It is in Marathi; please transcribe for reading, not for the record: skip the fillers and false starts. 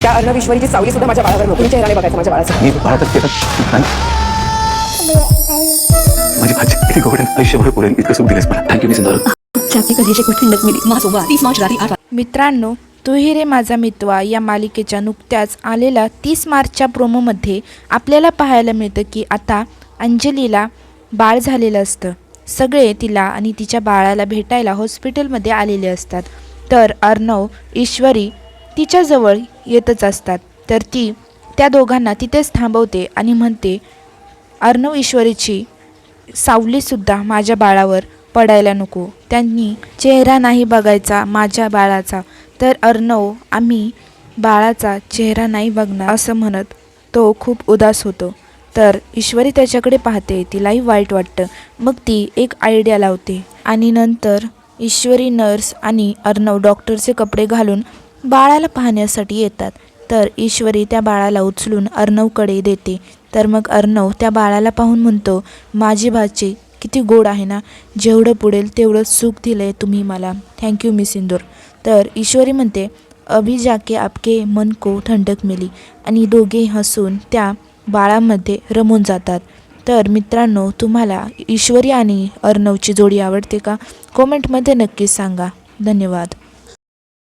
त्या अर्णव ईश्वरीची सावली सुद्धा माझ्या बाळावर नको. चेहरा नाही बघायचा माझ्या बाळाचा. मी बाळाचा चेहरा माझी भाजी किती गोड आहे. आयुष्यभर पुरेल इतकं सुख दिलंस मला. थँक्यू मी सिंदूर. मित्रांनो, तू ही रे माझा मितवा या मालिकेच्या नुकत्याच आलेल्या 30 मार्चच्या प्रोमोमध्ये आपल्याला पाहायला मिळतं की आता अंजलीला बाळ झालेलं असतं. सगळे तिला आणि तिच्या बाळाला भेटायला हॉस्पिटलमध्ये आलेले असतात. तर अर्णव ईश्वरी तिच्याजवळ येतच असतात. तर ती त्या दोघांना तिथेच थांबवते आणि म्हणते, अर्णव ईश्वरीची सावलीसुद्धा माझ्या बाळावर पडायला नको. त्यांनी चेहरा नाही बघायचा माझ्या बाळाचा. तर अर्णव, आम्ही बाळाचा चेहरा नाही बघणार असं म्हणत तो खूप उदास होतो. तर ईश्वरी त्याच्याकडे पाहते, तिलाही वाईट वाटतं. मग ती एक आयडिया लावते आणि नंतर ईश्वरी नर्स आणि अर्णव डॉक्टरचे कपडे घालून बाळाला पाहण्यासाठी येतात. तर ईश्वरी त्या बाळाला उचलून अर्णवकडे देते. तर मग अर्णव त्या बाळाला पाहून म्हणतो, माझी भाची किती गोड आहे ना, जेवढं पुढेल तेवढं सुख दिलं आहे तुम्ही मला. थँक्यू मी सिंदूर. तर ईश्वरी म्हणते, अभी जाके आपके मन को ठंडक मिली. आणि दोघे हसून त्या बाळामध्ये रमून जातात. तर मित्रांनो, तुम्हाला ईश्वरी आणि अर्णवची जोडी आवडते का? कॉमेंटमध्ये नक्कीच सांगा. धन्यवाद.